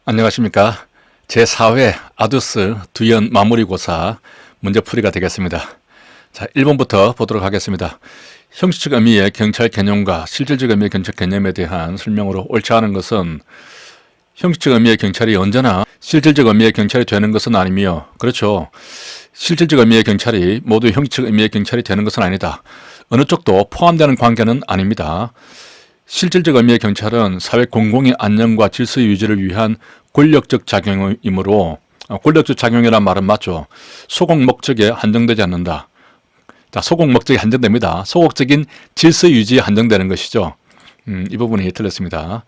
안녕하십니까. 제4회 아두스 두연 마무리고사 문제풀이가 되겠습니다. 자, 1번부터 보도록 하겠습니다. 형식적 의미의 경찰 개념과 실질적 의미의 경찰 개념에 대한 설명으로 옳지 않은 것은 형식적 의미의 경찰이 언제나 실질적 의미의 경찰이 되는 것은 아니며, 그렇죠, 실질적 의미의 경찰이 모두 형식적 의미의 경찰이 되는 것은 아니다. 어느 쪽도 포함되는 관계는 아닙니다. 실질적 의미의 경찰은 사회 공공의 안녕과 질서 유지를 위한 권력적 작용이므로, 권력적 작용이란 말은 맞죠. 소공 목적에 한정되지 않는다. 자, 소공 목적에 한정됩니다. 소극적인 질서 유지에 한정되는 것이죠. 이 부분이 틀렸습니다.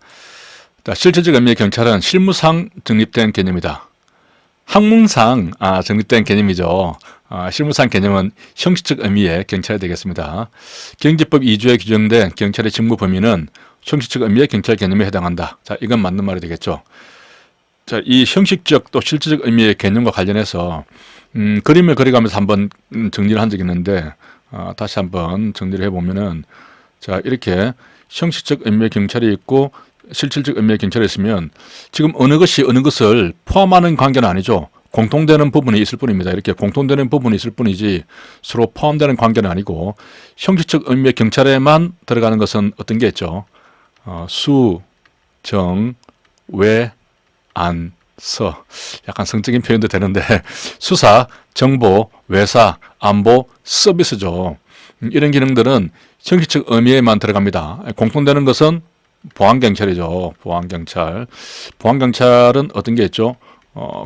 자, 실질적 의미의 경찰은 실무상 정립된 개념이다. 학문상 정립된 개념이죠. 실무상 개념은 형식적 의미의 경찰이 되겠습니다. 경제법 2조에 규정된 경찰의 직무 범위는 형식적 의미의 경찰 개념에 해당한다. 자, 이건 맞는 말이 되겠죠. 자, 이 형식적 또 실질적 의미의 개념과 관련해서 그림을 그려가면서 한번 정리를 한 적이 있는데, 다시 한번 정리를 해보면은, 자, 이렇게 형식적 의미의 경찰이 있고 실질적 의미의 경찰이 있으면 지금 어느 것이 어느 것을 포함하는 관계는 아니죠. 공통되는 부분이 있을 뿐입니다. 이렇게 공통되는 부분이 있을 뿐이지 서로 포함되는 관계는 아니고, 형식적 의미의 경찰에만 들어가는 것은 어떤 게 있죠? 수, 정, 외, 안, 서. 약간 성적인 표현도 되는데 수사, 정보, 외사, 안보, 서비스죠. 이런 기능들은 형식적 의미에만 들어갑니다. 공통되는 것은 보안경찰이죠. 보안경찰. 보안경찰은 어떤 게 있죠?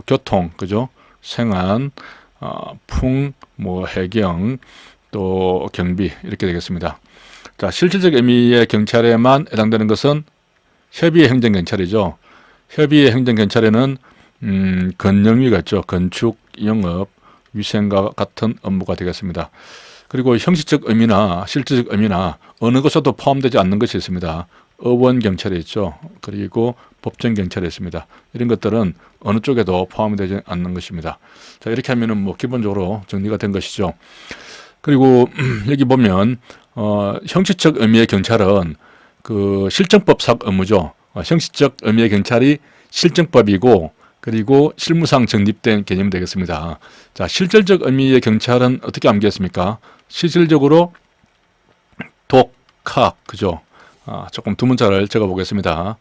교통, 그죠? 생안, 해경, 또 경비, 이렇게 되겠습니다. 자, 실질적 의미의 경찰에만 해당되는 것은 협의의 행정경찰이죠. 협의의 행정경찰에는 건영위가 있죠. 건축, 영업, 위생과 같은 업무가 되겠습니다. 그리고 형식적 의미나 실질적 의미나 어느 것에도 포함되지 않는 것이 있습니다. 의원경찰이 있죠. 그리고 법정경찰이 있습니다. 이런 것들은 어느 쪽에도 포함이 되지 않는 것입니다. 자, 이렇게 하면은 뭐 기본적으로 정리가 된 것이죠. 그리고 여기 보면 형식적 의미의 경찰은 그 실정법상 의무죠. 형식적 의미의 경찰이 실정법이고, 그리고 실무상 정립된 개념이 되겠습니다. 자, 실질적 의미의 경찰은 어떻게 암기했습니까? 실질적으로 독학, 그죠? 조금 두 문자를 적어 보겠습니다.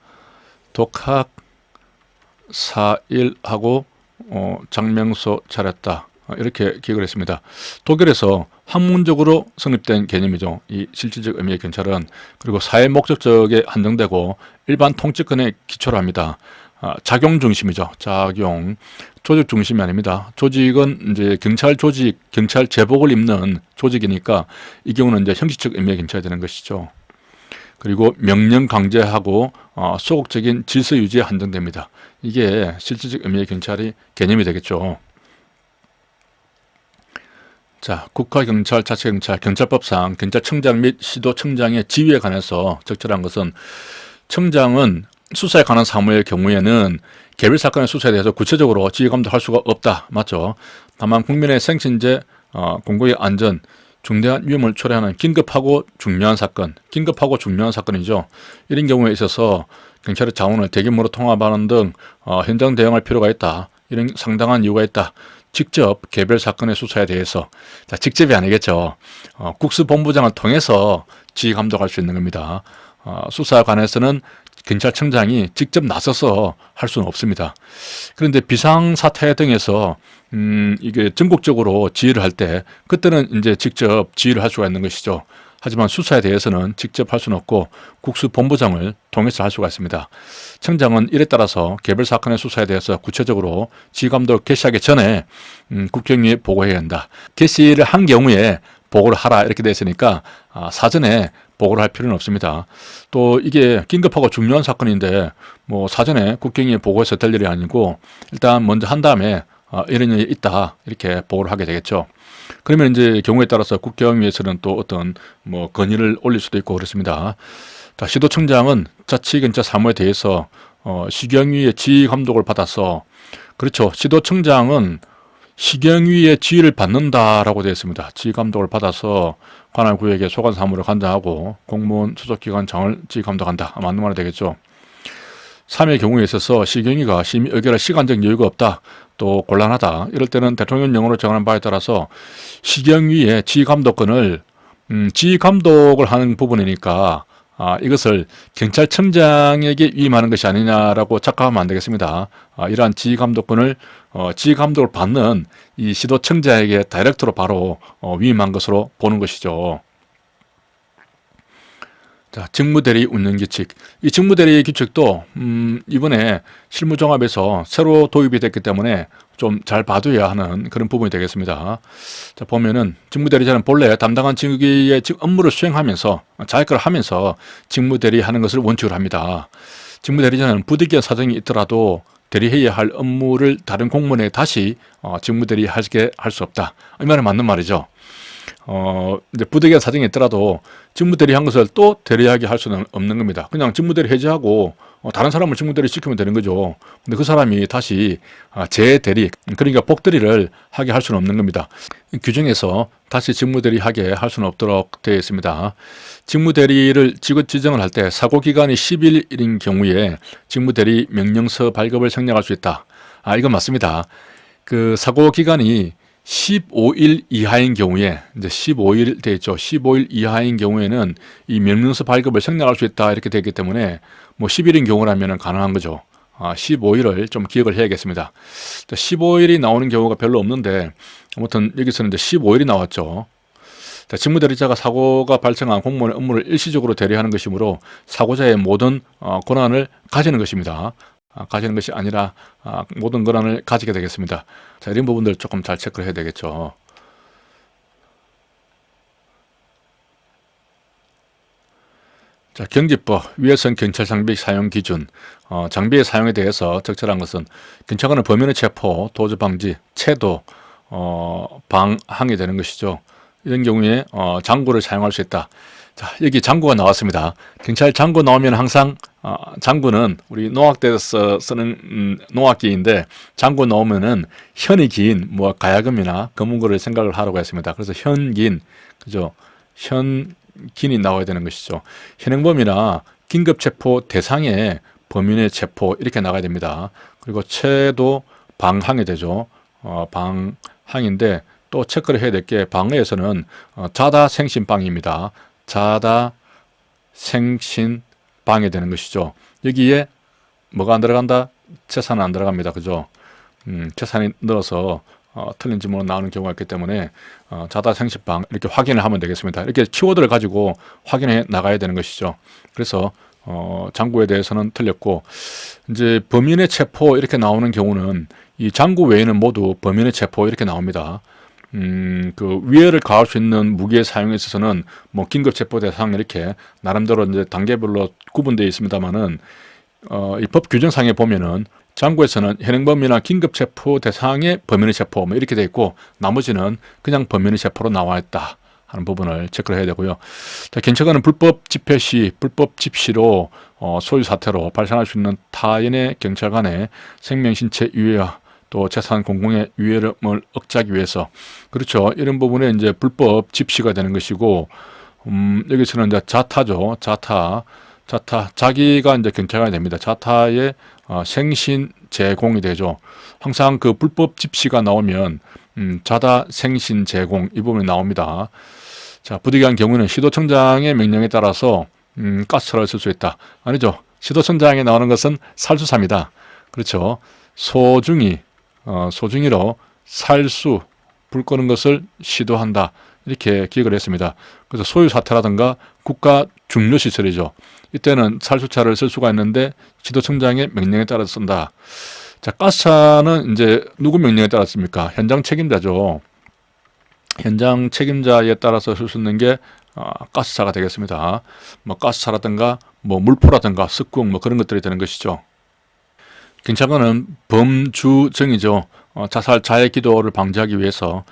독학, 사일하고 장명소 차렸다. 이렇게 기억을 했습니다. 독일에서 학문적으로 성립된 개념이죠. 이 실질적 의미의 경찰은. 그리고 사회 목적적에 한정되고 일반 통치권에 기초로 합니다. 작용 중심이죠. 작용. 조직 중심이 아닙니다. 조직은 이제 경찰 조직, 경찰 제복을 입는 조직이니까 이 경우는 이제 형식적 의미의 경찰이 되는 것이죠. 그리고 명령 강제하고 소극적인 질서 유지에 한정됩니다. 이게 실질적 의미의 경찰이 개념이 되겠죠. 자, 국가경찰, 자치경찰, 경찰법상 경찰청장 및 시도청장의 지위에 관해서 적절한 것은, 청장은 수사에 관한 사무의 경우에는 개별 사건의 수사에 대해서 구체적으로 지휘 감독할 수가 없다. 맞죠? 다만 국민의 생신제, 공공의 안전, 중대한 위험을 초래하는 긴급하고 중요한 사건, 긴급하고 중요한 사건이죠. 이런 경우에 있어서 경찰의 자원을 대규모로 통합하는 등 현장 대응할 필요가 있다. 이런 상당한 이유가 있다. 직접 개별 사건의 수사에 대해서, 자, 직접이 아니겠죠. 국수본부장을 통해서 지휘 감독할 수 있는 겁니다. 수사에 관해서는 경찰청장이 직접 나서서 할 수는 없습니다. 그런데 비상사태 등에서 이게 전국적으로 지휘를 할 때, 그때는 이제 직접 지휘를 할 수가 있는 것이죠. 하지만 수사에 대해서는 직접 할 수는 없고 국수본부장을 통해서 할 수가 있습니다. 청장은 이에 따라서 개별 사건의 수사에 대해서 구체적으로 지휘 감독을 개시하기 전에 국경위에 보고해야 한다. 개시를 한 경우에 보고를 하라 이렇게 되어 있으니까 사전에 보고를 할 필요는 없습니다. 또 이게 긴급하고 중요한 사건인데 뭐 사전에 국경위에 보고해서 될 일이 아니고, 일단 먼저 한 다음에 이런 일이 있다 이렇게 보고를 하게 되겠죠. 그러면 이제 경우에 따라서 국경위에서는 또 어떤 뭐 건의를 올릴 수도 있고 그렇습니다. 자, 시도청장은 자치경찰 사무에 대해서 시경위의 지휘 감독을 받아서, 그렇죠, 시도청장은 시경위의 지휘를 받는다라고 되어 있습니다. 지휘 감독을 받아서 관할 구역의 소관 사무를 관장하고 공무원 소속기관장을 지휘 감독한다. 맞는 말이 되겠죠. 3의 경우에 있어서 시경위가 심의 의결할 시간적 여유가 없다, 또 곤란하다, 이럴 때는 대통령령으로 정하는 바에 따라서 시경위의 지휘감독권을 지휘감독을 하는 부분이니까 이것을 경찰청장에게 위임하는 것이 아니냐라고 착각하면 안 되겠습니다. 이러한 지휘감독권을 지휘감독을 받는 이 시도청장에게 다이렉트로 바로 위임한 것으로 보는 것이죠. 자, 직무대리 운영규칙. 이 직무대리 규칙도 이번에 실무종합에서 새로 도입이 됐기 때문에 좀 잘 봐둬야 하는 그런 부분이 되겠습니다. 자, 보면은 직무대리자는 본래 담당한 직위의 업무를 수행하면서 자격을 하면서 직무대리 하는 것을 원칙으로 합니다. 직무대리자는 부득이한 사정이 있더라도 대리해야 할 업무를 다른 공무원에 다시 직무대리하게 할 수 없다. 이 말은 맞는 말이죠. 이제 부득이한 사정이 있더라도 직무대리 한 것을 또 대리하게 할 수는 없는 겁니다. 그냥 직무대리 해제하고 다른 사람을 직무대리 시키면 되는 거죠. 근데 그 사람이 다시 재대리, 그러니까 복대리를 하게 할 수는 없는 겁니다. 규정에서 다시 직무대리 하게 할 수는 없도록 되어 있습니다. 직무대리를 직업 지정을 할 때 사고기간이 10일인 경우에 직무대리 명령서 발급을 생략할 수 있다. 이건 맞습니다. 그 사고기간이 15일 이하인 경우에, 이제 15일 돼 있죠. 15일 이하인 경우에는 이 명령서 발급을 생략할 수 있다, 이렇게 되기 때문에 뭐 10일인 경우라면 가능한 거죠. 15일을 좀 기억을 해야겠습니다. 15일이 나오는 경우가 별로 없는데 아무튼 여기서는 이제 15일이 나왔죠. 직무대리자가 사고가 발생한 공무원의 업무를 일시적으로 대리하는 것이므로 사고자의 모든 권한을 가지는 것입니다. 가지는 것이 아니라 모든 권한을 가지게 되겠습니다. 자, 이런 부분들 조금 잘 체크를 해야 되겠죠. 자, 경지법, 위해선 경찰 장비 사용 기준. 장비의 사용에 대해서 적절한 것은 경찰관은 범인의 체포, 도주 방지, 체도, 방항이 되는 것이죠. 이런 경우에 장구를 사용할 수 있다. 자, 여기 장구가 나왔습니다. 경찰 장구 나오면 항상 장구는 우리 농악대에서 쓰는 농악기인데, 장구 나오면은 현이 긴 뭐 가야금이나 검은고를 생각을 하라고 했습니다. 그래서 현긴, 그죠? 현긴이 나와야 되는 것이죠. 현행범이나 긴급체포 대상의 범인의 체포, 이렇게 나가야 됩니다. 그리고 체도 방항이 되죠. 방항인데 또 체크를 해야 될 게, 방어에서는 자다생신방입니다. 자다 생신 방해되는 것이죠. 여기에 뭐가 안 들어간다? 재산은 안 들어갑니다. 그죠? 재산이 늘어서 틀린 지문으로 나오는 경우가 있기 때문에 자다 생신 방, 이렇게 확인을 하면 되겠습니다. 이렇게 키워드를 가지고 확인해 나가야 되는 것이죠. 그래서 장구에 대해서는 틀렸고, 이제 범인의 체포 이렇게 나오는 경우는 이 장구 외에는 모두 범인의 체포 이렇게 나옵니다. 그 위해를 가할 수 있는 무기의 사용에 있어서는 뭐 긴급 체포 대상, 이렇게 나름대로 이제 단계별로 구분되어 있습니다만은 이 법 규정상에 보면은 장구에서는 현행범이나 긴급 체포 대상의 범인의 체포 뭐 이렇게 돼 있고, 나머지는 그냥 범인의 체포로 나와 있다 하는 부분을 체크를 해야 되고요. 자, 경찰관은 불법 집회 시, 불법 집시로 소유 사태로 발생할 수 있는 타인의 경찰관의 생명, 신체 유해와 또 재산 공공의 위해를 억제하기 위해서, 그렇죠. 이런 부분에 이제 불법 집시가 되는 것이고, 여기서는 이제 자타죠. 자타, 자기가 이제 경찰관이 됩니다. 자타의 생신 제공이 되죠. 항상 그 불법 집시가 나오면 자다 생신 제공, 이 부분이 나옵니다. 자, 부득이한 경우는 시도청장의 명령에 따라서 가스차를 쓸 수 있다. 아니죠. 시도청장에 나오는 것은 살수사입니다. 그렇죠. 소중히로 살수, 불 끄는 것을 시도한다, 이렇게 기억을 했습니다. 그래서 소유 사태라든가 국가 중요시설이죠. 이때는 살수차를 쓸 수가 있는데 시도청장의 명령에 따라 쓴다. 자, 가스차는 이제 누구 명령에 따라 씁니까? 현장 책임자죠. 현장 책임자에 따라서 쓸 수 있는 게 가스차가 되겠습니다. 뭐 가스차라든가 뭐 물포라든가 습궁 뭐 그런 것들이 되는 것이죠. 경찰관은 범주정이죠. 자살 자해 기도를 방지하기 위해서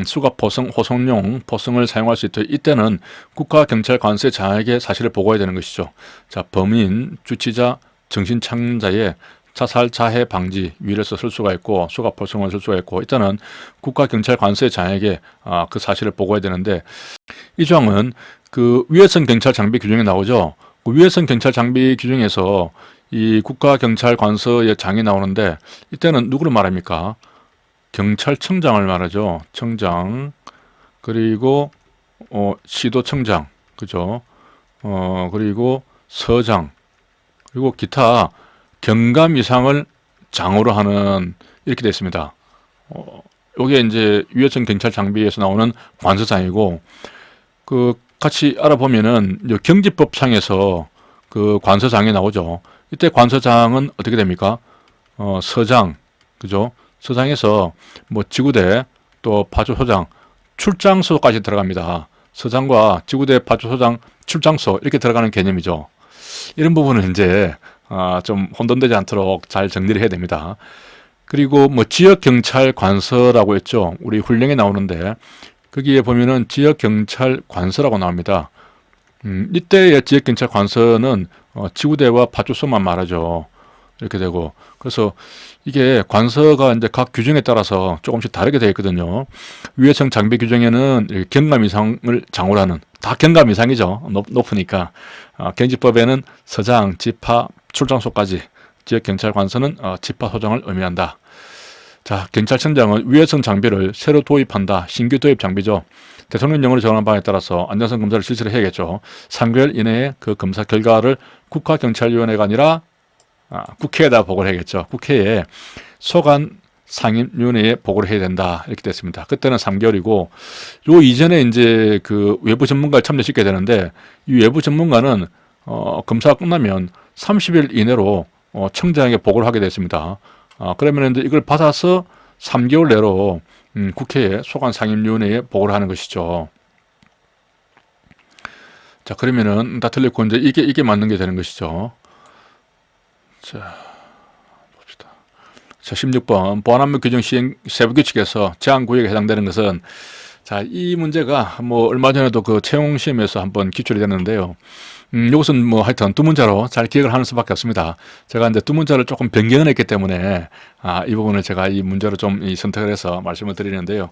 수갑 포승, 호송용 포승을 사용할 수 있도록, 이때는 국가경찰관서의 장에게 사실을 보고해야 되는 것이죠. 자, 범인, 주치자, 정신창자의 자살 자해 방지 위해서 쓸 수가 있고, 수갑 포승을 쓸 수가 있고, 이때는 국가경찰관서의 장에게 그 사실을 보고해야 되는데, 이 조항은 그 위해선 경찰 장비 규정에 나오죠. 그 위해선 경찰 장비 규정에서 이 국가경찰관서의 장이 나오는데 이때는 누구를 말합니까? 경찰청장을 말하죠. 청장, 그리고 시도청장, 그죠? 그리고 서장, 그리고 기타 경감 이상을 장으로 하는, 이렇게 되어 있습니다. 요게 이제 위해청 경찰 장비에서 나오는 관서장이고, 그 같이 알아보면은 경지법상에서 그 관서장이 나오죠. 이때 관서장은 어떻게 됩니까? 서장, 그죠? 서장에서 뭐 지구대, 또 파주소장, 출장소까지 들어갑니다. 서장과 지구대, 파주소장, 출장소 이렇게 들어가는 개념이죠. 이런 부분은 이제 좀 혼돈되지 않도록 잘 정리를 해야 됩니다. 그리고 뭐 지역경찰관서라고 했죠. 우리 훈령에 나오는데 거기에 보면은 지역경찰관서라고 나옵니다. 이때의 지역경찰관서는 지구대와 파출소만 말하죠. 이렇게 되고, 그래서 이게 관서가 이제 각 규정에 따라서 조금씩 다르게 되어 있거든요. 위해청 장비 규정에는 경감 이상을 장으로 하는, 다 경감 이상이죠. 높으니까. 경지법에는 서장, 지파, 출장소까지, 지역경찰관서는 지파, 소장을 의미한다. 자, 경찰청장은 위해청 장비를 새로 도입한다. 신규 도입 장비죠. 대통령령으로 정한 바에 따라서 안전성 검사를 실시를 해야겠죠. 3개월 이내에 그 검사 결과를 국가경찰위원회가 아니라 국회에다 보고를 해야겠죠. 국회에 소관 상임위원회에 보고를 해야 된다. 이렇게 됐습니다. 그때는 3개월이고, 요 이전에 이제 그 외부 전문가를 참여시켜야 되는데, 이 외부 전문가는 검사가 끝나면 30일 이내로 청장에게 보고를 하게 됐습니다. 그러면 이제 이걸 받아서 3개월 내로 국회에 소관 상임위원회에 보고를 하는 것이죠. 자, 그러면은 다 틀렸고 이제 이게 맞는 게 되는 것이죠. 자, 봅시다. 자, 16번 보안안무 규정 시행 세부규칙에서 제한구역에 해당되는 것은, 자, 이 문제가 뭐 얼마 전에도 그 채용시험에서 한번 기출이 됐는데요. 이것은 뭐 하여튼 두 문자로 잘 기억을 하는 수밖에 없습니다. 제가 이제 두 문자를 조금 변경을 했기 때문에 이 부분을 제가 이 문제로 좀 선택을 해서 말씀을 드리는데요.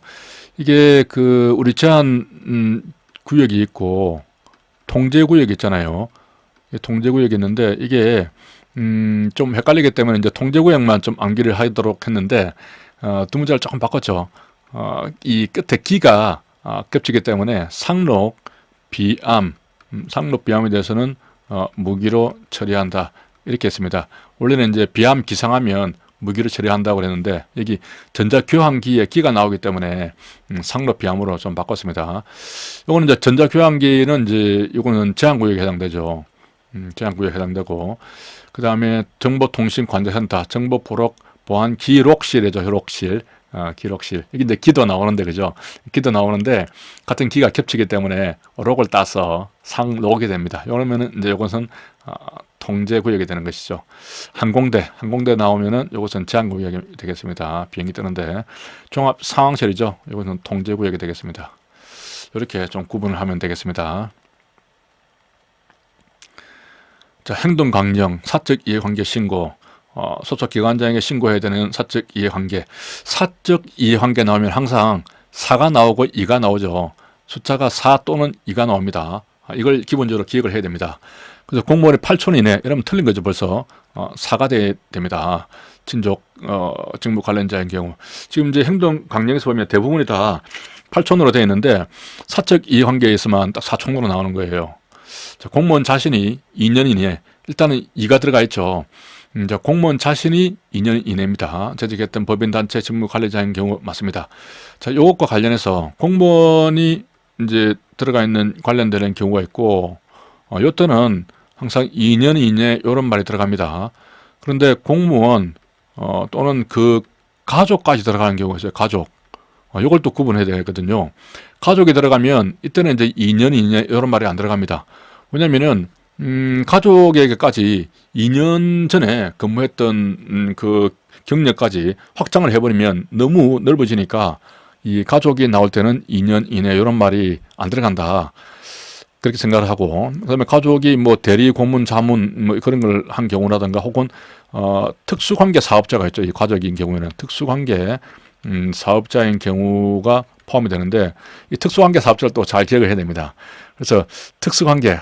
이게 그 우리 제한 구역이 있고 통제 구역이 있잖아요. 통제 구역이 있는데 이게 좀 헷갈리기 때문에 이제 통제 구역만 좀 암기를 하도록 했는데 두 문자를 조금 바꿨죠. 이 끝에 기가 겹치기 때문에 상록, 비암, 상록 비암에 대해서는 무기로 처리한다. 이렇게 했습니다. 원래는 이제 비암 기상하면 무기로 처리한다고 그랬는데 여기 전자교환기에 기가 나오기 때문에 상록 비암으로 좀 바꿨습니다. 이거는 이제 전자교환기는 이제 이거는 제한구역에 해당되죠. 제한구역에 해당되고, 그 다음에 정보통신관제센터, 정보보안기록실이죠. 기록실. 기록실. 여기 이제 기도 나오는데, 그죠? 기도 나오는데, 같은 기가 겹치기 때문에 록을 따서 상록이 됩니다. 이러면은 이제 이것은 통제구역이 되는 것이죠. 항공대 나오면은 이것은 제한구역이 되겠습니다. 비행기 뜨는데, 종합상황실이죠. 이것은 통제구역이 되겠습니다. 이렇게 좀 구분을 하면 되겠습니다. 자, 행동강령, 사적 이해관계 신고, 소속 기관장에게 신고해야 되는 사적 이해관계. 사적 이해관계 나오면 항상 4가 나오고 2가 나오죠. 숫자가 4 또는 2가 나옵니다. 이걸 기본적으로 기억을 해야 됩니다. 그래서 공무원이 8촌 이내, 이러면 틀린 거죠. 벌써 4가 됩니다. 친족 직무 관련자인 경우. 지금 이제 행동강령에서 보면 대부분이 다 8촌으로 되어 있는데 사적 이해관계에 있으면 딱 4촌으로 나오는 거예요. 자, 공무원 자신이 2년 이내, 일단은 2가 들어가 있죠. 자, 공무원 자신이 2년 이내입니다. 재직했던 법인단체 직무 관리자인 경우 맞습니다. 자, 요것과 관련해서 공무원이 이제 들어가 있는 관련되는 경우가 있고, 요때는 항상 2년 이내 요런 말이 들어갑니다. 그런데 공무원 또는 그 가족까지 들어가는 경우가 있어요. 가족. 요걸 또 구분해야 되거든요. 가족이 들어가면 이때는 이제 2년 이내 이런 말이 안 들어갑니다. 왜냐면은 가족에게까지 2년 전에 근무했던 그 경력까지 확장을 해버리면 너무 넓어지니까 이 가족이 나올 때는 2년 이내 이런 말이 안 들어간다. 그렇게 생각을 하고, 그다음에 가족이 뭐 대리, 고문, 자문 뭐 그런 걸 한 경우라든가 혹은 특수관계 사업자가 있죠. 이 가족인 경우에는 특수관계 사업자인 경우가 포함이 되는데 이 특수관계 사업자를 또 잘 기억을 해야 됩니다. 그래서 특수관계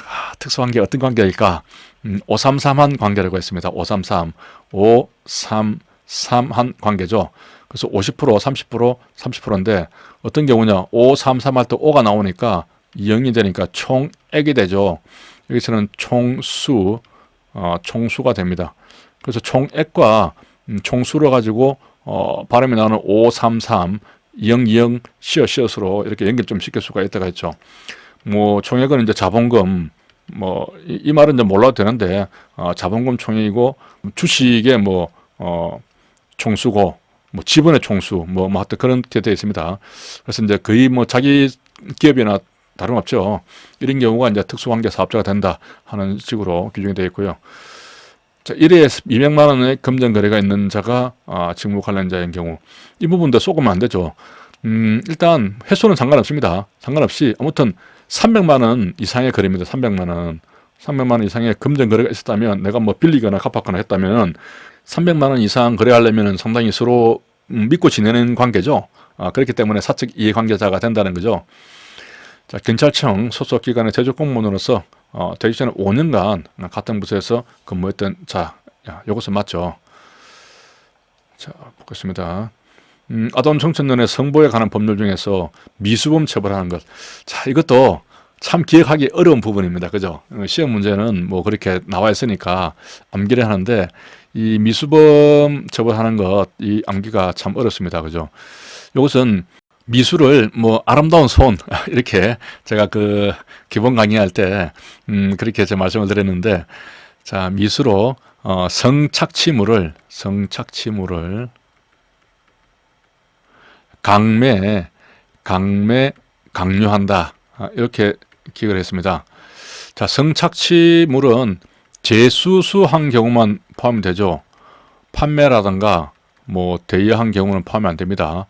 어떤 관계일까? 533한 관계라고 했습니다. 533, 533한 관계죠. 그래서 50%, 30%, 30%인데 어떤 경우냐, 533 할 때 5가 나오니까 0이 되니까 총액이 되죠. 여기서는 총수, 총수가 됩니다. 그래서 총액과 총수를 가지고 발음이 나오는 533, 020, 시어시어스로 이렇게 연결 좀 시킬 수가 있다고 했죠. 뭐 총액은 이제 자본금, 뭐 이 말은 이제 몰라도 되는데 자본금 총액이고 주식의 뭐 총수고 뭐 지분의 총수 뭐 하여튼 그렇게 되어 있습니다. 그래서 이제 거의 뭐 자기 기업이나 다름없죠. 이런 경우가 이제 특수관계 사업자가 된다 하는 식으로 규정이 되어 있고요. 자, 1회에 200만 원의 금전 거래가 있는 자가 직무 관련자인 경우 이 부분도 쏘으면 안 되죠. 일단 횟수는 상관없습니다. 상관없이 아무튼 300만 원 이상의 거래입니다. 300만 원. 300만 원 이상의 금전 거래가 있었다면 내가 뭐 빌리거나 갚았거나 했다면 300만 원 이상 거래하려면 상당히 서로 믿고 지내는 관계죠. 그렇기 때문에 사적 이해관계자가 된다는 거죠. 자, 경찰청 소속 기관의 제적 공무원으로서 되기 전에 5년간 같은 부서에서 근무했던 자, 이것은 맞죠. 자, 보겠습니다. 아동 청소년의 성보에 관한 법률 중에서 미수범 처벌하는 것. 자, 이것도 참 기억하기 어려운 부분입니다. 그죠? 시험 문제는 뭐 그렇게 나와 있으니까 암기를 하는데 이 미수범 처벌하는 것, 이 암기가 참 어렵습니다. 그죠? 이것은 미수를 뭐 아름다운 손 이렇게 제가 그 기본 강의할 때 그렇게 제 말씀을 드렸는데 자, 미수로 성착취물을 강요한다. 이렇게 기억을 했습니다. 자, 성착취물은 재수수한 경우만 포함이 되죠. 판매라든가 뭐 대여한 경우는 포함이 안 됩니다.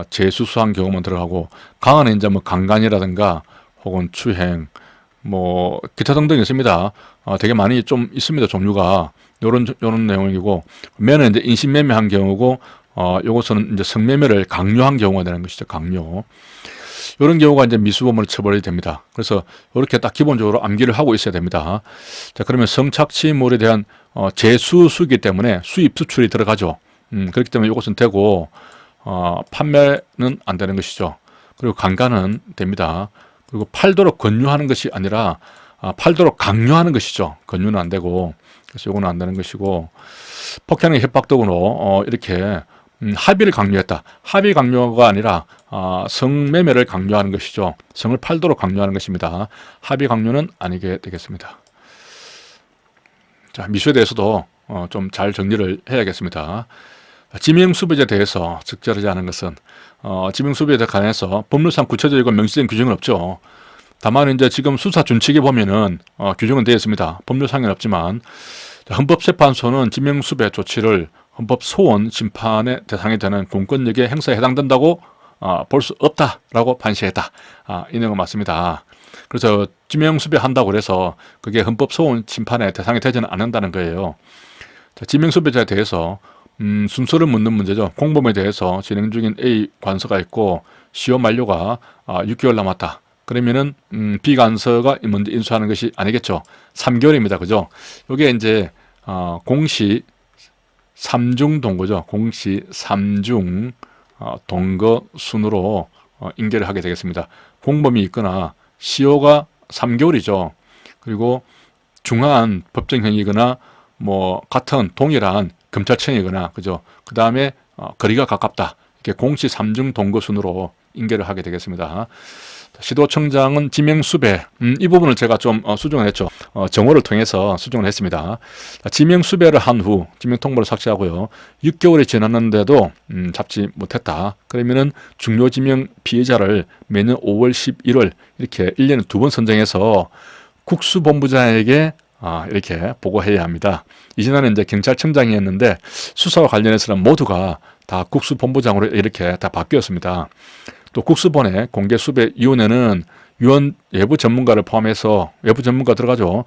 재수수한 경우만 들어가고 강은 이제 뭐 강간이라든가 혹은 추행 뭐 기타 등등 있습니다. 되게 많이 좀 있습니다. 종류가 요런 내용이고 매는 이제 인신매매한 경우고 요것은 이제 성매매를 강요한 경우가 되는 것이죠. 강요. 이런 경우가 이제 미수범으로 처벌이 됩니다. 그래서 이렇게 딱 기본적으로 암기를 하고 있어야 됩니다. 자, 그러면 성착취물에 대한 재수수이기 때문에 수입 수출이 들어가죠. 그렇기 때문에 이것은 되고 판매는 안 되는 것이죠. 그리고 강간은 됩니다. 그리고 팔도록 권유하는 것이 아니라 팔도록 강요하는 것이죠. 권유는 안 되고 그래서 이거는 안 되는 것이고 폭행의 협박 등으로 이렇게 합의를 강요했다. 합의 강요가 아니라 성매매를 강요하는 것이죠. 성을 팔도록 강요하는 것입니다. 합의 강요는 아니게 되겠습니다. 자, 미수에 대해서도 좀 잘 정리를 해야겠습니다. 지명수배자에 대해서 적절하지 않은 것은 지명수배자에 관해서 법률상 구체적이고 명시된 규정은 없죠. 다만 이제 지금 수사 준칙에 보면은 규정은 되어 있습니다. 법률상은 없지만 헌법재판소는 지명수배 조치를 헌법 소원 심판의 대상이 되는 공권력의 행사에 해당된다고 볼 수 없다라고 판시했다. 이 내용은 맞습니다. 그래서 지명수배한다고 해서 그게 헌법 소원 심판의 대상이 되지는 않는다는 거예요. 자, 지명수배자에 대해서 순서를 묻는 문제죠. 공범에 대해서 진행 중인 A 관서가 있고 시효 만료가 6개월 남았다. 그러면은 B 관서가 먼저 인수하는 것이 아니겠죠. 3개월입니다. 그죠? 이게 이제 공시 3중 동거죠. 공시 3중 동거 순으로 인계를 하게 되겠습니다. 공범이 있거나 시효가 3개월이죠. 그리고 중한 법정형이거나 뭐 같은 동일한 검찰청이거나 그죠. 그 다음에 거리가 가깝다. 이렇게 공시 3중 동거 순으로 인계를 하게 되겠습니다. 시도청장은 지명수배 이 부분을 제가 좀 수정을 했죠. 정호를 통해서 수정을 했습니다. 지명수배를 한 후 지명통보를 삭제하고요. 6개월이 지났는데도 잡지 못했다. 그러면은 중요지명 피해자를 매년 5월 11월 이렇게 1년에 2번 선정해서 국수본부장에게 이렇게 보고해야 합니다. 이전에는 이제 경찰청장이었는데 수사와 관련해서는 모두가 다 국수본부장으로 이렇게 다 바뀌었습니다. 또 국수본의 공개수배위원회는 위원 외부 전문가를 포함해서 외부 전문가 들어가죠.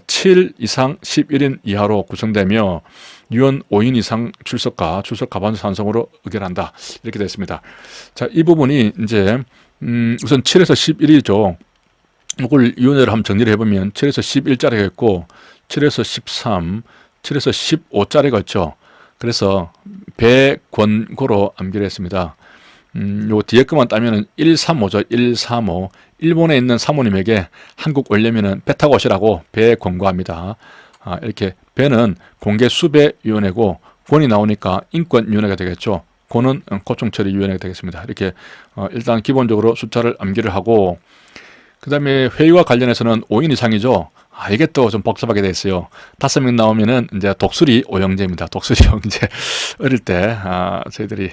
7 이상 11인 이하로 구성되며 위원 5인 이상 출석과 출석 과반수 찬성으로 의결한다. 이렇게 되어 있습니다. 자, 이 부분이 이제 우선 7에서 11이죠. 이걸 위원회를 한번 정리를 해보면 7에서 11짜리가 있고 7에서 13, 7에서 15짜리가 있죠. 그래서 배권고로 암기를 했습니다. 요 뒤에 것만 따면은 135죠. 135. 일본에 있는 사모님에게 한국 오려면은 배 타고 오시라고 배 권고합니다. 이렇게 배는 공개 수배위원회고 권이 나오니까 인권위원회가 되겠죠. 권은 고충처리위원회가 되겠습니다. 이렇게 일단 기본적으로 숫자를 암기를 하고 그 다음에 회의와 관련해서는 5인 이상이죠. 이게 또 좀 복잡하게 돼 있어요. 5명 나오면은 이제 독수리 오영재입니다. 독수리 오영재. 어릴 때 저희들이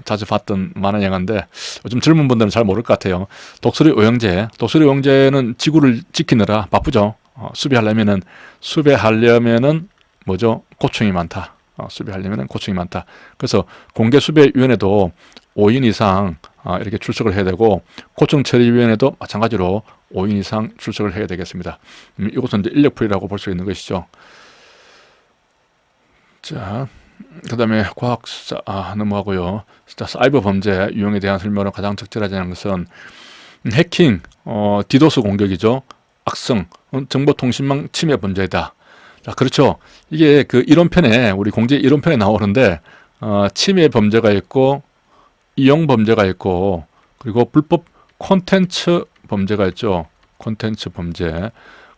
자주 봤던 만화 영화인데 요즘 젊은 분들은 잘 모를 것 같아요. 독수리 오영재. 독수리 오영재는 지구를 지키느라 바쁘죠. 수배하려면은 뭐죠? 고충이 많다. 수배하려면은 고충이 많다. 그래서 공개수배위원회도 5인 이상 이렇게 출석을 해야 되고 고충처리위원회도 마찬가지로 5인 이상 출석을 해야 되겠습니다. 이것은 이제 인력풀이라고 볼 수 있는 것이죠. 자, 그 다음에 과학수사 넘어가고요. 사이버 범죄 유형에 대한 설명으로 가장 적절하지 않은 것은 해킹, 디도스 공격이죠. 악성, 정보통신망 침해 범죄이다. 자, 그렇죠. 이게 그 이론편에 우리 공제 이론편에 나오는데 침해 범죄가 있고 이용 범죄가 있고 그리고 불법 콘텐츠 범죄가 있죠. 콘텐츠 범죄.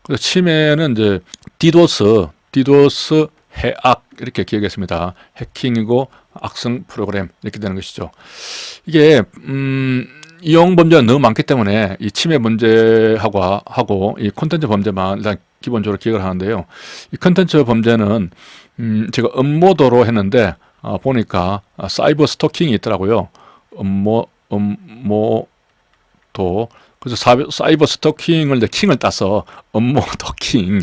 그래서 침해는 이제 디도스 해악 이렇게 기억했습니다. 해킹이고 악성 프로그램 이렇게 되는 것이죠. 이게 이용 범죄가 너무 많기 때문에 이 침해 범죄하고 이 콘텐츠 범죄만 일단 기본적으로 기억을 하는데요. 이 콘텐츠 범죄는 제가 음모도로 했는데 보니까 사이버 스토킹이 있더라고요. 음모도. 그래서 사이버 스토킹을 이제 킹을 따서 음모도킹,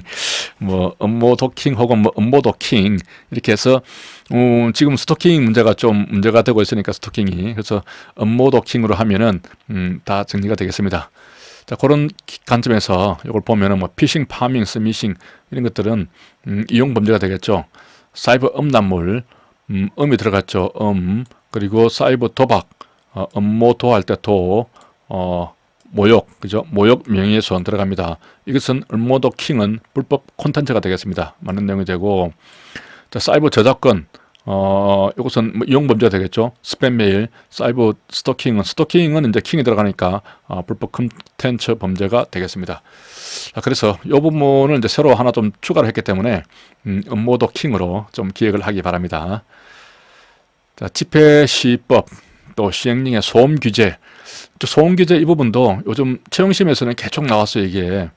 음모도킹 혹은 음모도킹 이렇게 해서 지금 스토킹 문제가 좀 문제가 되고 있으니까 스토킹이 그래서 음모도킹으로 하면은 다 정리가 되겠습니다. 자, 그런 관점에서 이걸 보면은 피싱, 파밍, 스미싱 이런 것들은 이용 범죄가 되겠죠. 사이버 음란물, 음이 들어갔죠. 그리고 사이버 도박, 음모도할 때 모욕, 그죠? 모욕 명예훼손 들어갑니다. 이것은 음모도킹은 불법 콘텐츠가 되겠습니다. 맞는 내용이 되고, 자, 사이버 저작권, 이것은 이용 범죄가 되겠죠. 스팸 메일, 사이버 스토킹은 이제 킹이 들어가니까 불법 콘텐츠 범죄가 되겠습니다. 자, 그래서 이 부분을 이제 새로 하나 좀 추가를 했기 때문에 음모도킹으로 좀 기억을 하기 바랍니다. 자, 집회시법, 또 시행령의 소음 규제. 소음 규제 이 부분도 요즘 채용시험에서는 계속 나왔어요. 이게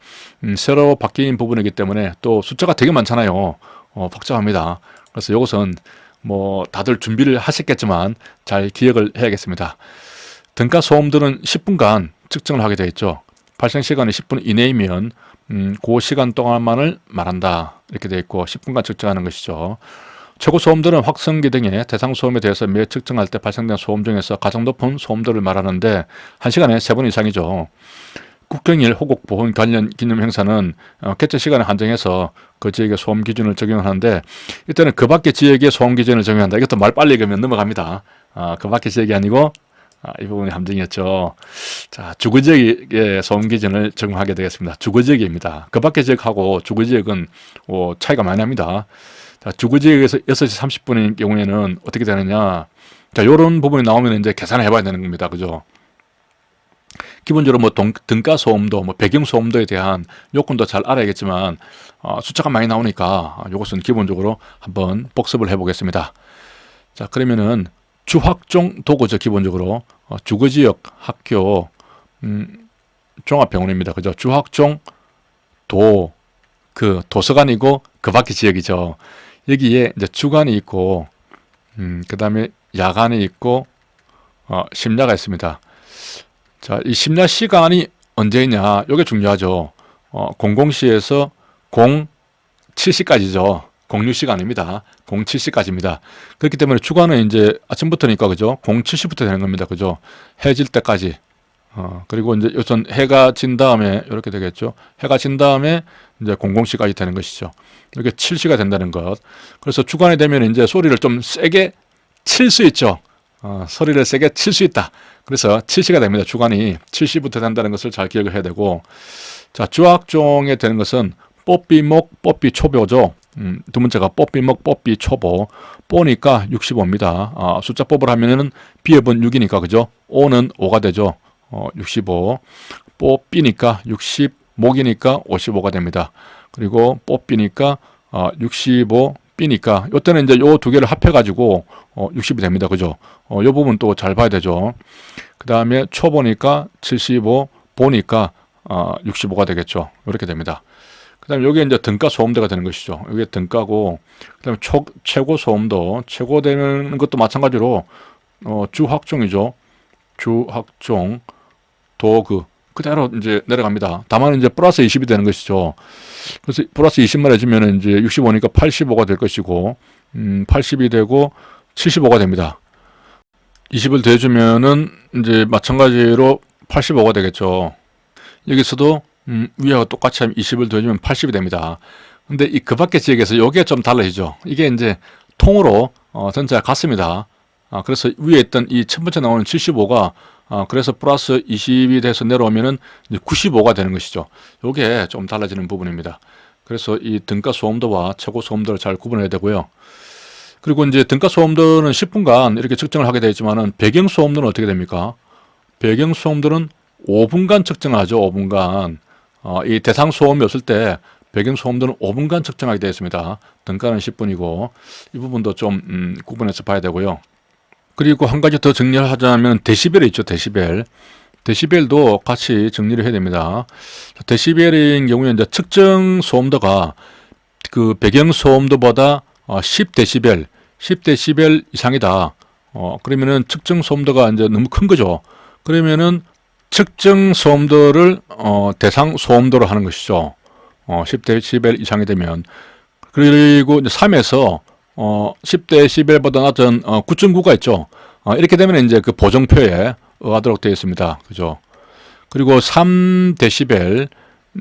새로 바뀐 부분이기 때문에 또 숫자가 되게 많잖아요. 복잡합니다. 그래서 이것은 다들 준비를 하셨겠지만 잘 기억을 해야겠습니다. 등가 소음들은 10분간 측정을 하게 되어 있죠. 발생 시간이 10분 이내이면 그 시간 동안만을 말한다 이렇게 되어 있고 10분간 측정하는 것이죠. 최고 소음들은 확성기 등의 대상 소음에 대해서 매 측정할 때 발생된 소음 중에서 가장 높은 소음들을 말하는데 1시간에 3번 이상이죠. 국경일, 호국, 보훈 관련 기념 행사는 개최 시간을 한정해서 그 지역의 소음 기준을 적용하는데 이때는 그 밖의 지역의 소음 기준을 적용한다. 이것도 말 빨리 그러면 넘어갑니다. 그 밖의 지역이 아니고 이 부분이 함정이었죠. 자, 주거지역의 소음 기준을 적용하게 되겠습니다. 주거지역입니다. 그 밖의 지역하고 주거지역은 차이가 많이 납니다. 자, 주거지역에서 6시 30분인 경우에는 어떻게 되느냐. 자, 요런 부분이 나오면 이제 계산을 해봐야 되는 겁니다. 그죠? 기본적으로 등가 소음도, 배경 소음도에 대한 요건도 잘 알아야겠지만, 숫자가 많이 나오니까 이것은 기본적으로 한번 복습을 해보겠습니다. 자, 그러면은 주학종 도구죠. 기본적으로 주거지역, 학교, 종합병원입니다. 그죠? 주학종 도서관이고 그 밖의 지역이죠. 여기에 이제 주간이 있고, 그 다음에 야간이 있고, 심야가 있습니다. 자, 이 심야 시간이 언제냐? 이게 중요하죠. 00시에서 07시까지죠. 06시간입니다. 07시까지입니다. 그렇기 때문에 주간은 이제 아침부터니까, 그죠? 07시부터 되는 겁니다. 그죠? 해질 때까지. 그리고 이제 우선 해가 진 다음에 이렇게 되겠죠. 해가 진 다음에 이제 00시까지 되는 것이죠. 이렇게 7시가 된다는 것. 그래서 주간이 되면 이제 소리를 좀 세게 칠 수 있죠. 소리를 세게 칠 수 있다. 그래서 7시가 됩니다. 주간이 7시부터 된다는 것을 잘 기억을 해야 되고, 자, 주학종에 되는 것은 뽀삐목, 뽀삐초보죠. 두 번째가 뽀삐목, 뽀삐초보. 뽀니까 65입니다. 숫자 뽑을 하면은 비읍은 6이니까, 그죠? 오는 5가 되죠. 65. 뽀삐니까 60, 목이니까 55가 됩니다. 그리고 뽀삐니까 65, 삐니까 이때는 이제 요 두 개를 합해가지고 60이 됩니다. 그죠? 요 부분 또 잘 봐야 되죠. 그 다음에 초보니까 75, 보니까 65가 되겠죠. 이렇게 됩니다. 그 다음에 여기 이제 등가 소음도가 되는 것이죠. 여기 등가고, 그 다음에 최고 소음도, 최고 되는 것도 마찬가지로 주학종이죠. 주학종, 도그 그대로 이제 내려갑니다. 다만 이제 플러스 20이 되는 것이죠. 그래서 플러스 20만 해주면 이제 65니까 85가 될 것이고, 80이 되고 75가 됩니다. 20을 더해주면은 이제 마찬가지로 85가 되겠죠. 여기서도 위하고 똑같이 하면 20을 더해주면 80이 됩니다. 근데 이 그 밖의 지역에서 이게 좀 달라지죠. 이게 이제 통으로 전체가 같습니다. 그래서 위에 있던 이 첫 번째 나오는 75가 그래서 플러스 20이 돼서 내려오면은 이제 95가 되는 것이죠. 이게 좀 달라지는 부분입니다. 그래서 이 등가 소음도와 최고 소음도를 잘 구분해야 되고요. 그리고 이제 등가 소음도는 10분간 이렇게 측정을 하게 되지만은 배경 소음도는 어떻게 됩니까? 배경 소음도는 5분간 측정을 하죠. 5분간. 이 대상 소음이 없을 때 배경 소음도는 5분간 측정하게 되어 있습니다. 등가는 10분이고 이 부분도 좀 구분해서 봐야 되고요. 그리고 한 가지 더 정리를 하자면 데시벨이 있죠. 데시벨. 데시벨도 같이 정리를 해야 됩니다. 데시벨인 경우에 이제 측정 소음도가 그 배경 소음도보다 10데시벨, 10데시벨 이상이다. 그러면은 측정 소음도가 이제 너무 큰 거죠. 그러면은 측정 소음도를 대상 소음도로 하는 것이죠. 10데시벨 이상이 되면. 그리고 이제 3에서 10데시벨보다 낮은 9.9가 있죠. 이렇게 되면 이제 그 보정표에 의하도록 되어 있습니다. 그죠? 그리고 3데시벨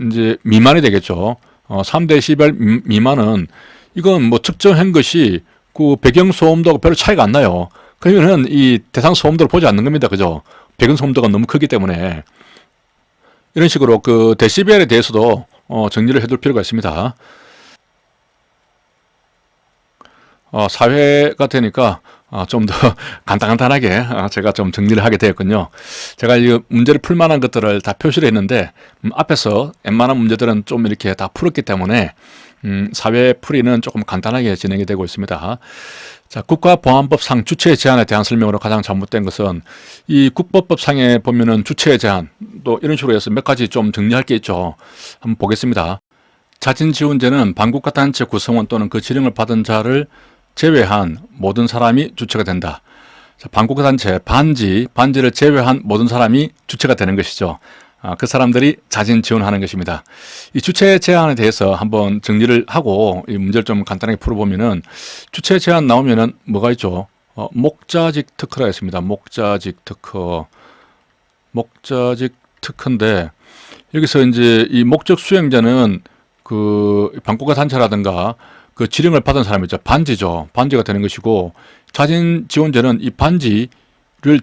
이제 미만이 되겠죠. 3데시벨 미만은 이건 뭐 측정한 것이 그 배경 소음도가 별로 차이가 안 나요. 그러면은 이 대상 소음도를 보지 않는 겁니다. 그죠? 배경 소음도가 너무 크기 때문에 이런 식으로 그 데시벨에 대해서도 정리를 해둘 필요가 있습니다. 4회가 되니까 좀 더 간단하게 제가 좀 정리를 하게 되었군요. 제가 이 문제를 풀 만한 것들을 다 표시를 했는데 앞에서 웬만한 문제들은 좀 이렇게 다 풀었기 때문에 4회 풀이는 조금 간단하게 진행이 되고 있습니다. 자, 국가보안법상 주체 제한에 대한 설명으로 가장 잘못된 것은 이 국법법상에 보면은 주체 제한 또 이런 식으로 해서 몇 가지 좀 정리할 게 있죠. 한번 보겠습니다. 자진지원제는 반국가 단체 구성원 또는 그 지령을 받은 자를 제외한 모든 사람이 주체가 된다. 반국가 단체, 반지를 제외한 모든 사람이 주체가 되는 것이죠. 그 사람들이 자진 지원하는 것입니다. 이 주체 제한에 대해서 한번 정리를 하고 이 문제를 좀 간단하게 풀어보면은 주체 제한 나오면은 뭐가 있죠? 목자직 특허라 했습니다. 목자직 특허인데 여기서 이제 이 목적 수행자는 그 반국가 단체라든가 그 지령을 받은 사람이 있죠. 반지죠. 반지가 되는 것이고 자진 지원자는 이 반지를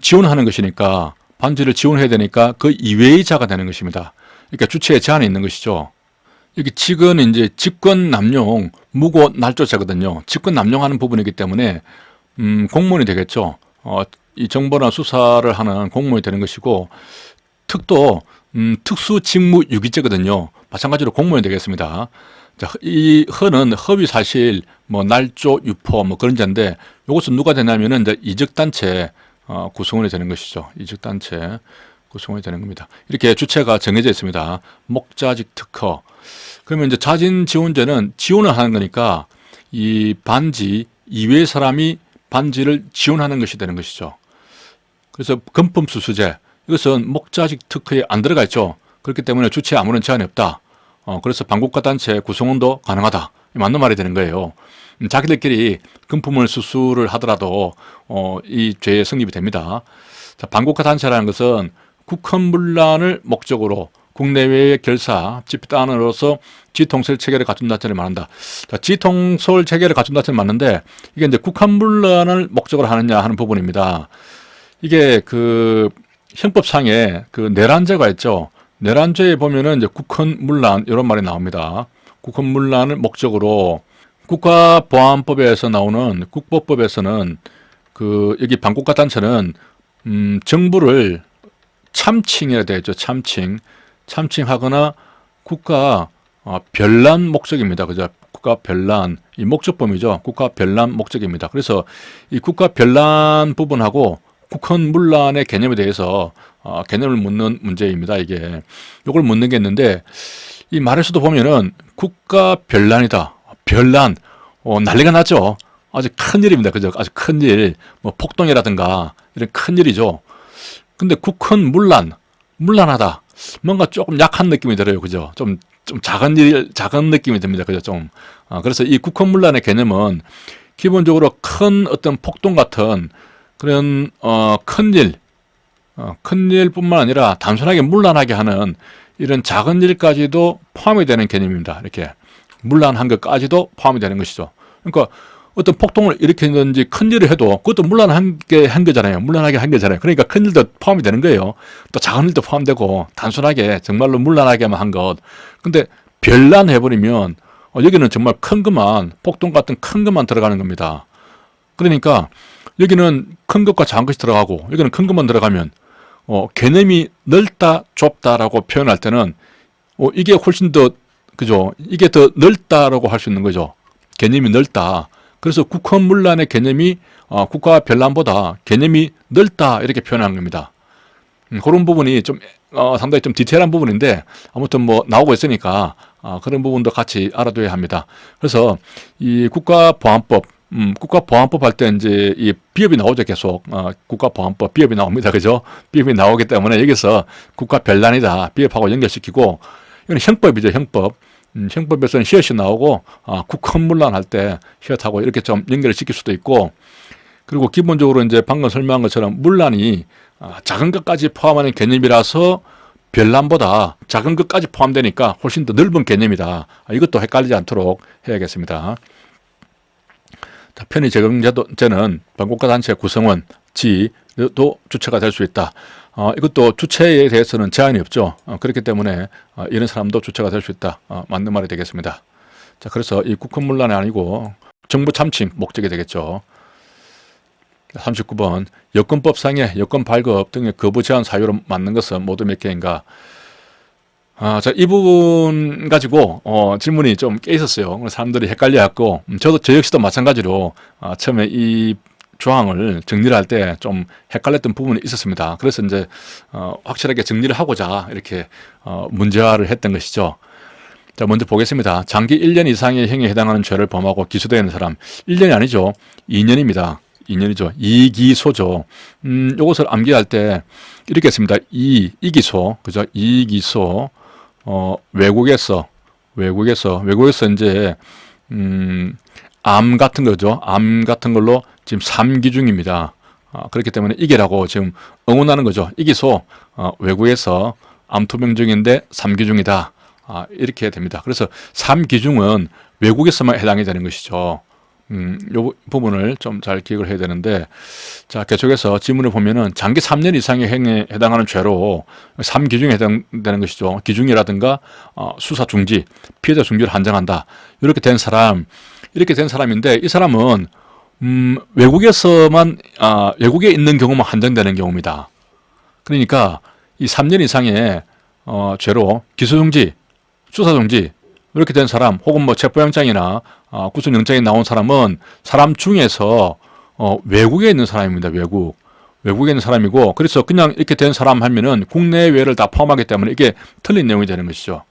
지원하는 것이니까 반지를 지원해야 되니까 그 이외의 자가 되는 것입니다. 그러니까 주체에 제한이 있는 것이죠. 여기 직은 이제 직권 남용, 무고 날조자거든요. 직권 남용하는 부분이기 때문에 공무원이 되겠죠. 이 정보나 수사를 하는 공무원이 되는 것이고 특도 특수직무유기죄거든요. 마찬가지로 공무원이 되겠습니다. 자, 이 허는 허위 사실, 뭐 날조, 유포, 뭐 그런 자인데 이것은 누가 되냐면은 이제 이적단체 구성원이 되는 것이죠. 이적단체 구성원이 되는 겁니다. 이렇게 주체가 정해져 있습니다. 목자직 특허. 그러면 이제 자진 지원제는 지원을 하는 거니까 이 반지 이외의 사람이 반지를 지원하는 것이 되는 것이죠. 그래서 금품수수제 이것은 목자직 특허에 안 들어가 있죠. 그렇기 때문에 주체에 아무런 제한이 없다. 그래서 반국가 단체 구성원도 가능하다. 맞는 말이 되는 거예요. 자기들끼리 금품을 수수를 하더라도 이 죄의 성립이 됩니다. 자, 반국가 단체라는 것은 국헌문란을 목적으로 국내외의 결사, 집단으로서 지통설 체계를 갖춘 단체를 말한다. 자, 지통설 체계를 갖춘 단체는 맞는데 이게 이제 국헌문란을 목적으로 하느냐 하는 부분입니다. 이게 그 형법상에 그 내란죄가 있죠. 내란죄에 보면은 이제 국헌문란 이런 말이 나옵니다. 국헌문란을 목적으로 국가보안법에서 나오는 국보법에서는 그 여기 반국가 단체는 정부를 참칭해야 되죠. 참칭하거나 국가 변란 목적입니다. 그죠? 국가 변란 이 목적범위죠. 국가 변란 목적입니다. 그래서 이 국가 변란 부분하고 국헌문란의 개념에 대해서 개념을 묻는 문제입니다. 이게 이걸 묻는 게 있는데 이 말에서도 보면은 국가 변란이다. 변란 난리가 났죠. 아주 큰 일입니다. 그죠? 아주 큰 일, 뭐 폭동이라든가 이런 큰 일이죠. 근데 국헌문란, 문란하다. 뭔가 조금 약한 느낌이 들어요. 그죠? 좀 작은 일, 작은 느낌이 듭니다. 그죠? 좀. 그래서 이 국헌문란의 개념은 기본적으로 큰 어떤 폭동 같은 그런, 큰 일, 큰 일뿐만 아니라 단순하게 문란하게 하는 이런 작은 일까지도 포함이 되는 개념입니다. 이렇게. 문란한 것까지도 포함이 되는 것이죠. 그러니까 어떤 폭동을 일으키든지 큰 일을 해도 그것도 문란하게 한 거잖아요. 문란하게 한 거잖아요. 그러니까 큰 일도 포함이 되는 거예요. 또 작은 일도 포함되고 단순하게 정말로 문란하게만 한 것. 근데 변란해버리면 여기는 정말 큰 것만 폭동 같은 큰 것만 들어가는 겁니다. 그러니까 여기는 큰 것과 작은 것이 들어가고 여기는 큰 것만 들어가면 개념이 넓다 좁다라고 표현할 때는 이게 훨씬 더 그죠? 이게 더 넓다라고 할 수 있는 거죠. 개념이 넓다. 그래서 국헌문란의 개념이 국가 변란보다 개념이 넓다 이렇게 표현하는 겁니다. 그런 부분이 좀 상당히 좀 디테일한 부분인데 아무튼 뭐 나오고 있으니까 그런 부분도 같이 알아둬야 합니다. 그래서 이 국가보안법 국가보안법 할 때 이제 이 비협이 나오죠. 계속 국가보안법 비협이 나옵니다. 그죠? 비협이 나오기 때문에 여기서 국가 변란이다 비협하고 연결시키고 이건 형법이죠. 형법. 형법에서는 시엇이 나오고 국헌문란 할 때 시엇하고 이렇게 좀 연결을 시킬 수도 있고 그리고 기본적으로 이제 방금 설명한 것처럼 문란이 작은 것까지 포함하는 개념이라서 변란보다 작은 것까지 포함되니까 훨씬 더 넓은 개념이다. 이것도 헷갈리지 않도록 해야겠습니다. 자, 편의 재경제는 반국가 단체 구성원, 지도 주체가 될 수 있다. 이것도 주체에 대해서는 제한이 없죠. 그렇기 때문에 이런 사람도 주체가 될 수 있다. 맞는 말이 되겠습니다. 자, 그래서 이 국헌문란이 아니고 정부 참칭 목적이 되겠죠. 39번 여권법상의 여권 발급 등의 거부 제한 사유로 맞는 것은 모두 몇 개인가? 자, 이 부분 가지고 질문이 좀 깨 있었어요. 사람들이 헷갈려갖고 저 역시도 마찬가지로 처음에 이 조항을 정리를 할 때 좀 헷갈렸던 부분이 있었습니다. 그래서 이제 확실하게 정리를 하고자 이렇게 문제화를 했던 것이죠. 자, 먼저 보겠습니다. 장기 1년 이상의 형에 해당하는 죄를 범하고 기소되는 사람 1년이 아니죠. 2년입니다. 2년이죠. 이기소죠. 요것을 암기할 때 이렇게 했습니다. 이기소, 그죠? 이기소. 외국에서 이제 암 같은 거죠. 암 같은 걸로 지금 3기중입니다. 그렇기 때문에 이게라고 지금 응원하는 거죠. 이기소 외국에서 암투병 중인데 3기중이다. 이렇게 됩니다. 그래서 3기중은 외국에서만 해당이 되는 것이죠. 요 부분을 좀 잘 기억을 해야 되는데, 자, 계속해서 지문을 보면은 장기 3년 이상의 행위에 해당하는 죄로 3기중에 해당되는 것이죠. 기중이라든가 수사 중지, 피해자 중지를 한정한다. 이렇게 된 사람인데 이 사람은 외국에서만 외국에 있는 경우만 한정되는 경우입니다. 그러니까 이 3년 이상의 죄로 기소 중지, 수사 중지 이렇게 된 사람 혹은 뭐 체포영장이나 구속영장이 나온 사람은 사람 중에서 외국에 있는 사람입니다. 외국에 있는 사람이고 그래서 그냥 이렇게 된 사람 하면은 국내외를 다 포함하기 때문에 이게 틀린 내용이 되는 것이죠.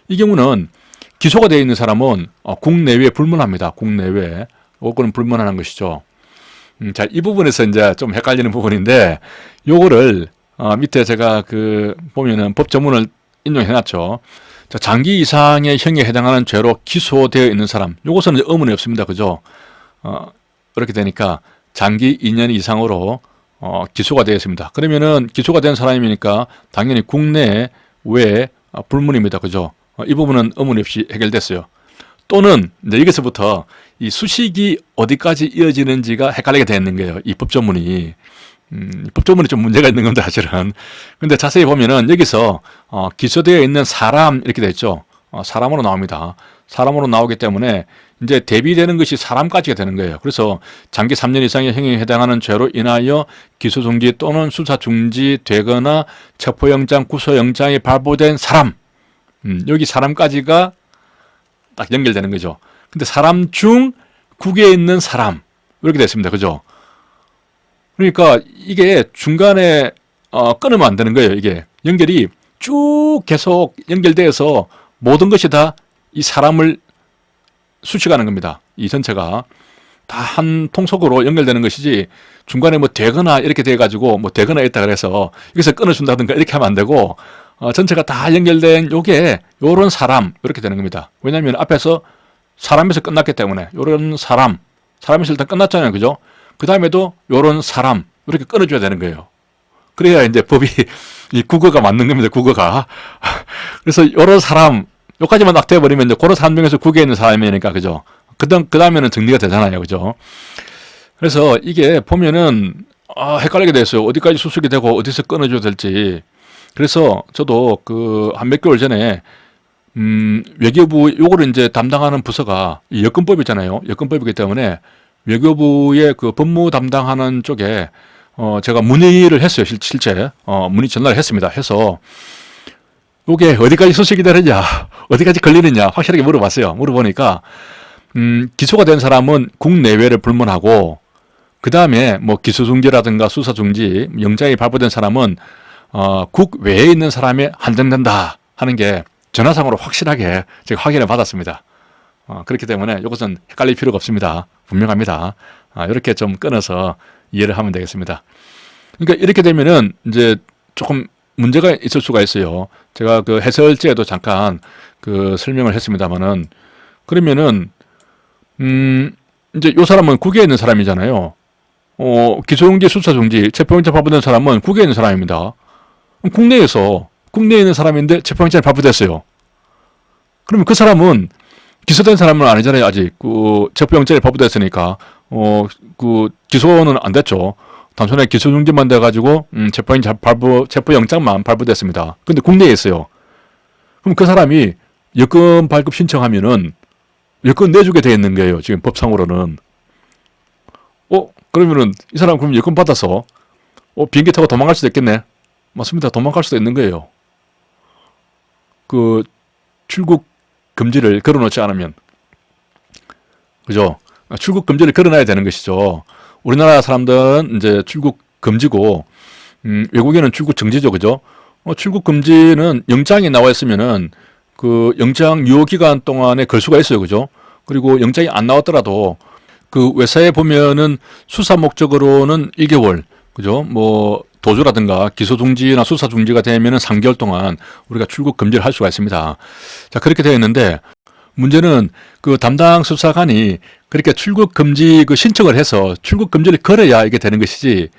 이 경우는 기소가 되어 있는 사람은 국내외 불문합니다. 국내외 요거는 불문하는 것이죠. 자, 이 부분에서 이제 좀 헷갈리는 부분인데 요거를 밑에 제가 보면은 법 전문을 인용해놨죠. 자, 장기 이상의 형에 해당하는 죄로 기소되어 있는 사람, 요것은 이제 의문이 없습니다. 그죠? 이렇게 되니까 장기 2년 이상으로 기소가 되어 있습니다. 그러면은 기소가 된 사람이니까 당연히 국내 외 불문입니다. 그죠? 이 부분은 의문 없이 해결됐어요. 또는 이제 여기서부터 이 수식이 어디까지 이어지는지가 헷갈리게 되는 거예요. 이 법조문이. 법조문이 좀 문제가 있는 겁니다, 사실은. 근데 자세히 보면은 여기서 기소되어 있는 사람 이렇게 되어 있죠. 사람으로 나옵니다. 사람으로 나오기 때문에 이제 대비되는 것이 사람까지가 되는 거예요. 그래서 장기 3년 이상의 형에 해당하는 죄로 인하여 기소 중지 또는 수사 중지 되거나 체포영장, 구속영장이 발부된 사람, 여기 사람까지가 딱 연결되는 거죠. 근데 사람 중 국외에 있는 사람 이렇게 됐습니다. 그죠? 그러니까 이게 중간에 끊으면 안 되는 거예요. 이게 연결이 쭉 계속 연결돼서 모든 것이 다 이 사람을 수식하는 겁니다. 이 전체가 다 한 통속으로 연결되는 것이지 중간에 뭐 되거나 이렇게 돼가지고 뭐 되거나 있다 그래서 여기서 끊어준다든가 이렇게 하면 안 되고 전체가 다 연결된 요게 요런 사람 이렇게 되는 겁니다. 왜냐하면 앞에서 사람에서 끝났기 때문에 요런 사람에서 일단 끝났잖아요. 그죠? 그 다음에도 요런 사람 이렇게 끊어줘야 되는 거예요. 그래야 이제 법이 이 국어가 맞는 겁니다. 국어가. 그래서 요런 사람 여기까지만 딱 돼버리면 이제 그런 사람 중에서 국외에 있는 사람이니까 그죠? 그 다음에는 정리가 되잖아요. 그죠? 그래서 이게 보면은 헷갈리게 됐어요. 어디까지 수습이 되고 어디서 끊어줘야 될지. 그래서 저도 그 한 몇 개월 전에 외교부 요거를 이제 담당하는 부서가 이 여권법이잖아요. 여권법이기 때문에 외교부의 그 법무 담당하는 쪽에 제가 문의를 했어요. 실제 문의 전화를 했습니다. 해서 요게 어디까지 수식이 되느냐, 어디까지 걸리느냐 확실하게 물어봤어요. 물어보니까 기소가 된 사람은 국내외를 불문하고 그 다음에 뭐 기소중지라든가 수사중지, 영장이 발부된 사람은 국외에 있는 사람에 한정된다 하는 게 전화상으로 확실하게 제가 확인을 받았습니다. 그렇기 때문에 이것은 헷갈릴 필요가 없습니다. 분명합니다. 이렇게 좀 끊어서 이해를 하면 되겠습니다. 그러니까 이렇게 되면은 이제 조금 문제가 있을 수가 있어요. 제가 그 해설지에도 잠깐 그 설명을 했습니다만은 그러면은 이제 요 사람은 국외에 있는 사람이잖아요. 기소중지, 수사중지, 체포영장 발부된 사람은 국외에 있는 사람입니다. 국내에 있는 사람인데 체포영장이 발부됐어요. 그러면 그 사람은 기소된 사람은 아니잖아요. 아직 그 체포영장이 발부됐으니까 그 기소는 안 됐죠. 단순히 기소중지만 돼가지고 체포영장만 발부됐습니다. 근데 국내에 있어요. 그럼 그 사람이 여권 발급 신청하면은 여권 내주게 돼 있는 거예요. 지금 법상으로는. 그러면은 이 사람 그럼 여권 받아서 비행기 타고 도망갈 수도 있겠네. 맞습니다. 도망갈 수도 있는 거예요. 그 출국 금지를 걸어놓지 않으면. 그죠? 출국 금지를 걸어놔야 되는 것이죠. 우리나라 사람들은 이제 출국 금지고, 외국인은 출국 정지죠. 그죠? 출국 금지는 영장이 나와 있으면은 그 영장 유효 기간 동안에 걸 수가 있어요. 그죠? 그리고 영장이 안 나왔더라도 그 외사에 보면은 수사 목적으로는 1개월, 그죠? 뭐 도주라든가 기소 중지나 수사 중지가 되면은 3개월 동안 우리가 출국 금지를 할 수가 있습니다. 자, 그렇게 되어 있는데 문제는 그 담당 수사관이 그렇게 출국 금지 그 신청을 해서 출국 금지를 걸어야 이게 되는 것이지.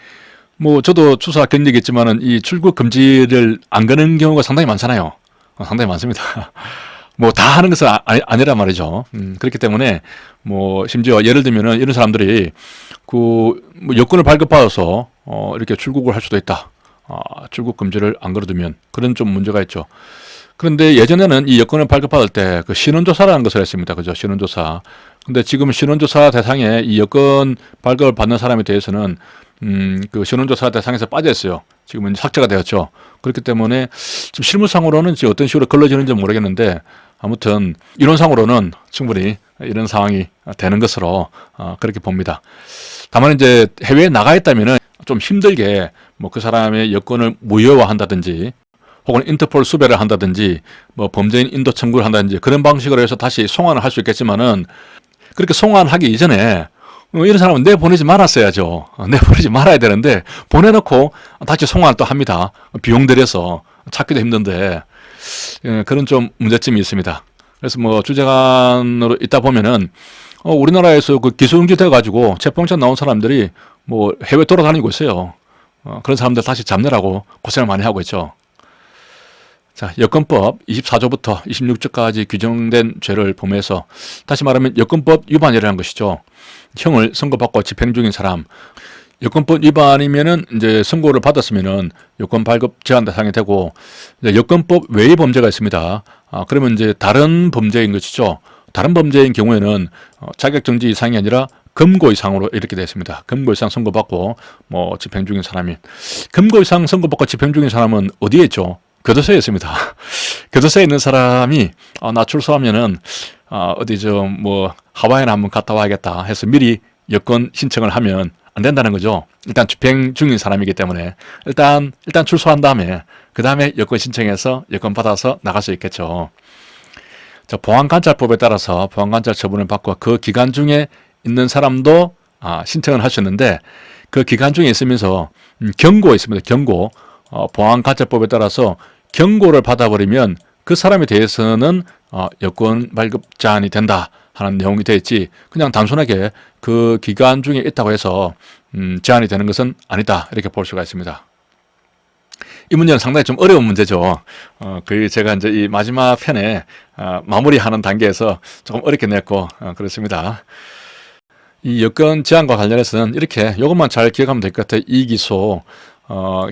뭐 저도 수사 경력이 있지만은 이 출국 금지를 안 거는 경우가 상당히 많잖아요. 상당히 많습니다. 뭐 다 하는 것은 아니란 말이죠. 그렇기 때문에 뭐 심지어 예를 들면은 이런 사람들이 그 뭐 여권을 발급받아서 이렇게 출국을 할 수도 있다. 출국 금지를 안 걸어두면 그런 좀 문제가 있죠. 그런데 예전에는 이 여권을 발급받을 때 그 신원조사라는 것을 했습니다. 그죠? 신원조사. 근데 지금 신원조사 대상에 이 여권 발급을 받는 사람에 대해서는 그 신원조사 대상에서 빠졌어요. 지금은 삭제가 되었죠. 그렇기 때문에 지금 실무상으로는 지금 어떤 식으로 걸러지는지 모르겠는데 아무튼 이론상으로는 충분히 이런 상황이 되는 것으로 그렇게 봅니다. 다만 이제 해외에 나가 있다면은 좀 힘들게 뭐 그 사람의 여권을 무효화한다든지 혹은 인터폴 수배를 한다든지 뭐 범죄인 인도 청구를 한다든지 그런 방식으로 해서 다시 송환을 할 수 있겠지만은 그렇게 송환하기 이전에 이런 사람은 내보내지 말았어야죠. 내보내지 말아야 되는데 보내놓고 다시 송환을 또 합니다. 비용 들여서 찾기도 힘든데 그런 좀 문제점이 있습니다. 그래서 뭐 주재관으로 있다 보면은 우리나라에서 그 기소중지 돼가지고 체포영장 나온 사람들이 뭐 해외 돌아다니고 있어요. 그런 사람들 다시 잡느라고 고생을 많이 하고 있죠. 자, 여권법 24조부터 26조까지 규정된 죄를 범해서 다시 말하면 여권법 위반이라는 것이죠. 형을 선고받고 집행 중인 사람, 여권법 위반이면은 이제 선고를 받았으면은 여권 발급 제한 대상이 되고 여권법 외의 범죄가 있습니다. 그러면 이제 다른 범죄인 것이죠. 다른 범죄인 경우에는 자격정지 이상이 아니라 금고 이상으로 이렇게 되어 있습니다. 금고 이상 선고받고 뭐 집행 중인 사람이, 금고 이상 선고받고 집행 중인 사람은 어디에 있죠? 교도소에 있습니다. 교도소에 있는 사람이 나 출소하면은 어디 좀 뭐 하와이나 한번 갔다 와야겠다 해서 미리 여권 신청을 하면 안 된다는 거죠. 일단 집행 중인 사람이기 때문에 일단 출소한 다음에 그 다음에 여권 신청해서 여권 받아서 나갈 수 있겠죠. 보안관찰법에 따라서 보안관찰 처분을 받고 그 기간 중에 있는 사람도 신청을 하셨는데 그 기간 중에 있으면서 경고가 있습니다. 경고. 보안관찰법에 따라서 경고를 받아버리면 그 사람에 대해서는 여권 발급 제한이 된다 하는 내용이 되어 있지, 그냥 단순하게 그 기간 중에 있다고 해서 제한이 되는 것은 아니다 이렇게 볼 수가 있습니다. 이 문제는 상당히 좀 어려운 문제죠. 거의 제가 이제 이 마지막 편에 마무리하는 단계에서 조금 어렵게 냈고 그렇습니다. 이 여권 제한과 관련해서는 이렇게 이것만 잘 기억하면 될 것 같아요. 이기소,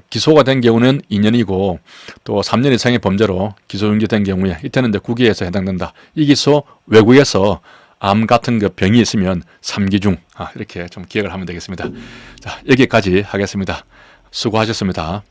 기소가 된 경우는 2년이고 또 3년 이상의 범죄로 기소유예된 경우에 이때는 이제 구기에서 해당된다. 이기소, 외국에서 암 같은 그 병이 있으면 3기 중 이렇게 좀 기억을 하면 되겠습니다. 자, 여기까지 하겠습니다. 수고하셨습니다.